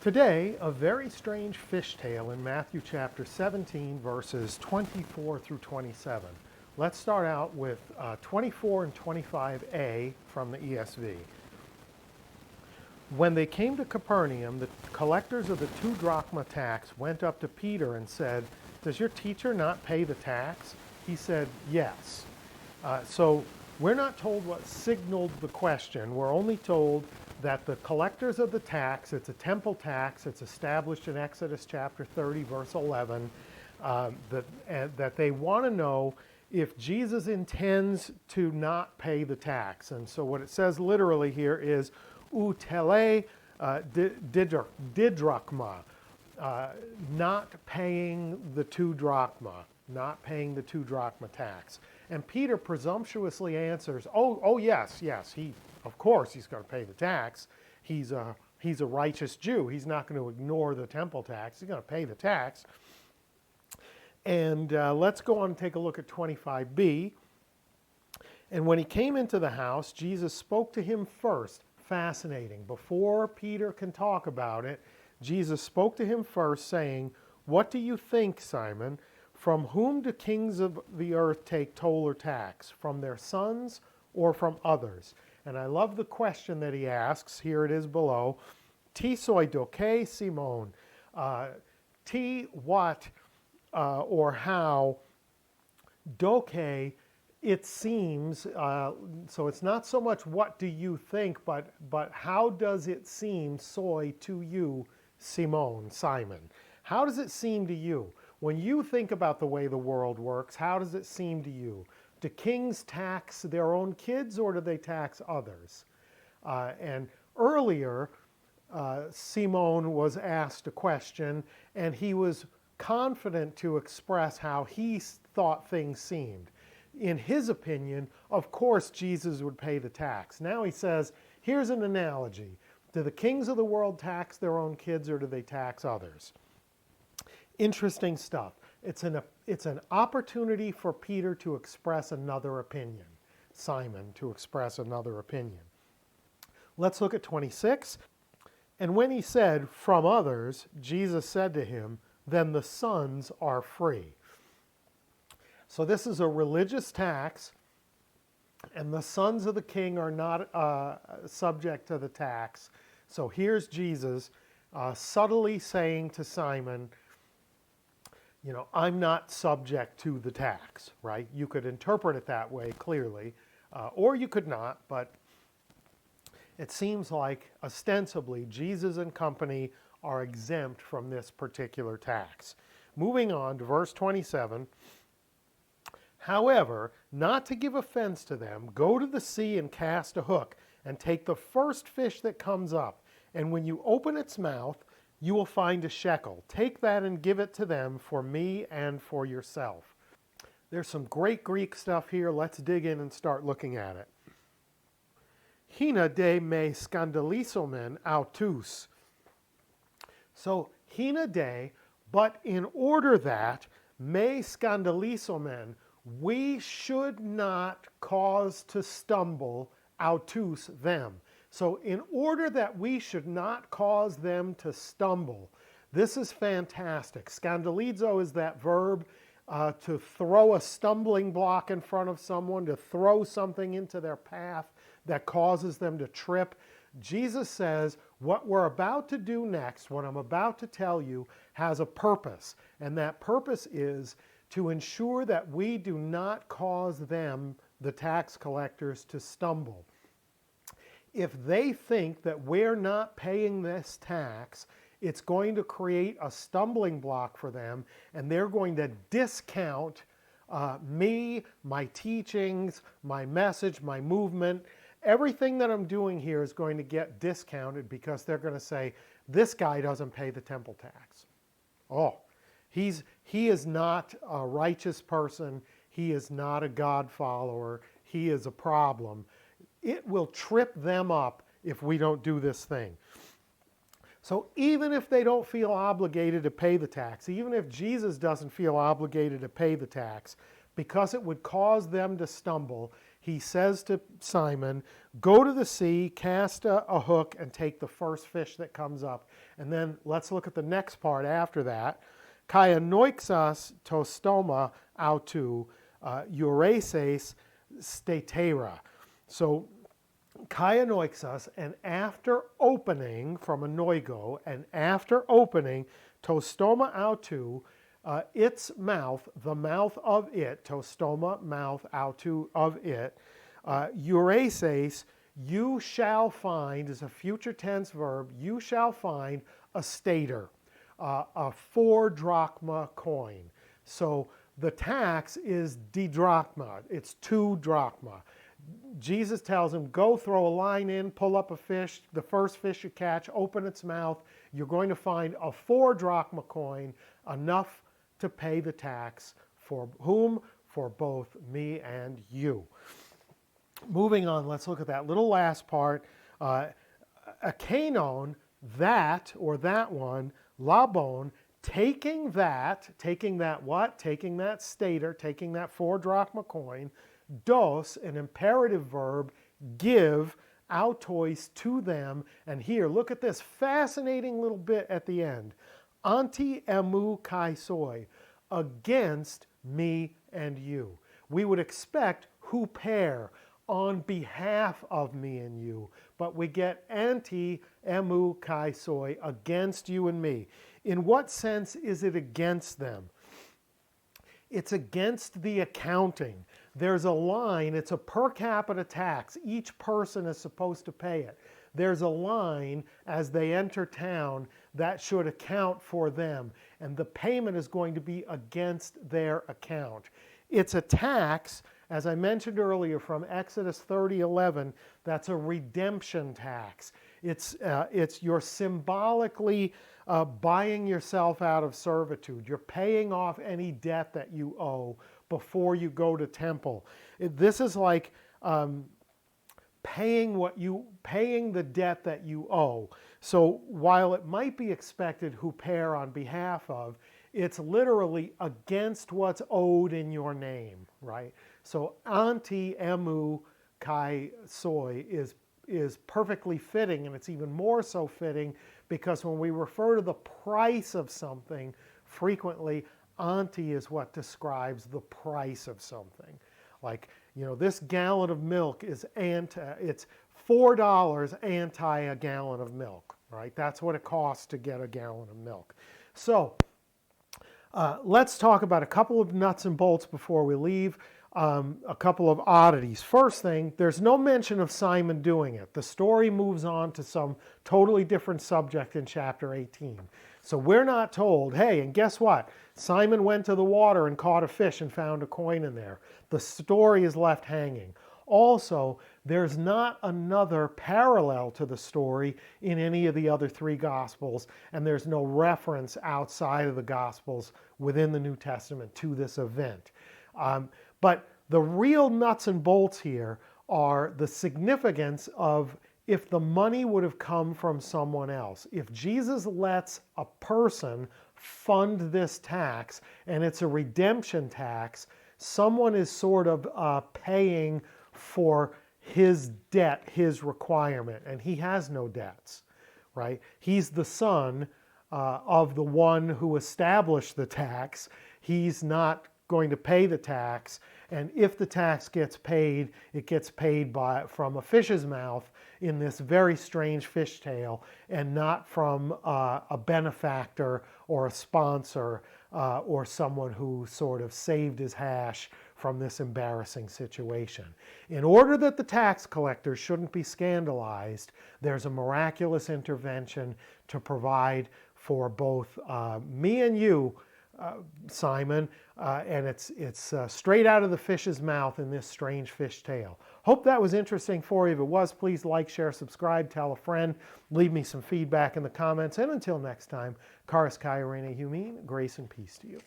Today, a very strange fish tale in Matthew chapter 17, verses 24 through 27. Let's start out with 24 and 25a from the ESV. When they came to Capernaum, the collectors of the 2 drachma tax went up to Peter and said, "Does your teacher not pay the tax?" He said, "Yes." So we're not told what signaled the question. We're only told that the collectors of the tax, it's a temple tax, it's established in Exodus chapter 30, verse 11, that they want to know if Jesus intends to not pay the tax. And so what it says literally here is, utele didrachma, not paying the 2 drachma, not paying the 2 drachma tax. And Peter presumptuously answers, oh yes, of course he's going to pay the tax. He's a righteous Jew. He's not going to ignore the temple tax. He's going to pay the tax. And let's go on and take a look at 25b. And when he came into the house, Jesus spoke to him first. Fascinating. Before Peter can talk about it, Jesus spoke to him first, saying, "What do you think, Simon? From whom do kings of the earth take toll or tax? From their sons or from others?" And I love the question that he asks. Here it is below. Ti soi doke Simon. Ti what or how. Doke, it seems. So it's not so much what do you think, but how does it seem, soi, to you, Simon. How does it seem to you? When you think about the way the world works, how does it seem to you? Do kings tax their own kids or do they tax others? And earlier, Simon was asked a question and he was confident to express how he thought things seemed. In his opinion, of course Jesus would pay the tax. Now he says, here's an analogy. Do the kings of the world tax their own kids or do they tax others? Interesting stuff. It's an opportunity for Peter to express another opinion. Simon to express another opinion. Let's look at 26. And when he said, "From others," Jesus said to him, "Then the sons are free." So this is a religious tax, and the sons of the king are not subject to the tax. So here's Jesus subtly saying to Simon, I'm not subject to the tax, right? You could interpret it that way clearly, or you could not, but it seems like ostensibly Jesus and company are exempt from this particular tax. Moving on to verse 27. "However, not to give offense to them, go to the sea and cast a hook, and take the first fish that comes up. And when you open its mouth, you will find a shekel. Take that and give it to them for me and for yourself." There's some great Greek stuff here. Let's dig in and start looking at it. "Hina de me skandalisomen autus." So, hina de, but in order that, me skandalisomen, we should not cause to stumble autus them. So in order that we should not cause them to stumble, this is fantastic. Scandalizo is that verb to throw a stumbling block in front of someone, to throw something into their path that causes them to trip. Jesus says, what we're about to do next, what I'm about to tell you, has a purpose. And that purpose is to ensure that we do not cause them, the tax collectors, to stumble. If they think that we're not paying this tax, it's going to create a stumbling block for them, and they're going to discount me, my teachings, my message, my movement. Everything that I'm doing here is going to get discounted because they're going to say, this guy doesn't pay the temple tax. Oh, he is not a righteous person. He is not a God follower. He is a problem. It will trip them up if we don't do this thing. So even if they don't feel obligated to pay the tax, even if Jesus doesn't feel obligated to pay the tax, because it would cause them to stumble, he says to Simon, go to the sea, cast a hook, and take the first fish that comes up. And then let's look at the next part after that. Kainoixas to stoma autou, eureses statera. So kainoixas, and after opening from a noigo, and after opening to stoma autou, its mouth, the mouth of it, to stoma, mouth, autou, of it, eureses, you shall find, is a future tense verb, you shall find a stater, a 4 drachma coin. So the tax is didrachma, it's 2 drachma. Jesus tells him, go throw a line in, pull up a fish, the first fish you catch, open its mouth, you're going to find a 4 drachma coin, enough to pay the tax. For whom? For both me and you. Moving on, let's look at that little last part. Akanon, that, or that one, labon, taking that what? Taking that stater, taking that 4 drachma coin, dos, an imperative verb, give, autois, to them. And here, look at this fascinating little bit at the end. Anti-emu kai soi, against me and you. We would expect huper, on behalf of me and you, but we get anti-emu kai soi, against you and me. In what sense is it against them? It's against the accounting. There's a line, it's a per capita tax. Each person is supposed to pay it. There's a line as they enter town that should account for them, and the payment is going to be against their account. It's a tax, as I mentioned earlier from Exodus 30:11, that's a redemption tax. It's you're symbolically buying yourself out of servitude. You're paying off any debt that you owe before you go to temple. This is like paying the debt that you owe. So while it might be expected huper, on behalf of, it's literally against what's owed in your name, right? So anti-emu kai soi is perfectly fitting, and it's even more so fitting because when we refer to the price of something, frequently anti is what describes the price of something. Like, you know, this gallon of milk is it's $4 anti a gallon of milk, right? That's what it costs to get a gallon of milk. So let's talk about a couple of nuts and bolts before we leave. A couple of oddities. First thing, there's no mention of Simon doing it. The story moves on to some totally different subject in chapter 18. So we're not told, hey, and guess what? Simon went to the water and caught a fish and found a coin in there. The story is left hanging. Also, there's not another parallel to the story in any of the other 3 Gospels, and there's no reference outside of the Gospels within the New Testament to this event. But the real nuts and bolts here are the significance of if the money would have come from someone else. If Jesus lets a person fund this tax, and it's a redemption tax, someone is sort of paying for his debt, his requirement, and he has no debts, right? He's the son of the one who established the tax. He's not going to pay the tax, and if the tax gets paid, it gets paid from a fish's mouth in this very strange fish tale, and not from a benefactor or a sponsor or someone who sort of saved his hash from this embarrassing situation. In order that the tax collectors shouldn't be scandalized, there's a miraculous intervention to provide for both me and you, Simon, and it's straight out of the fish's mouth in this strange fish tale. Hope that was interesting for you. If it was, please like, share, subscribe, tell a friend, leave me some feedback in the comments, and until next time, Charis Kai Rene Humin, grace and peace to you.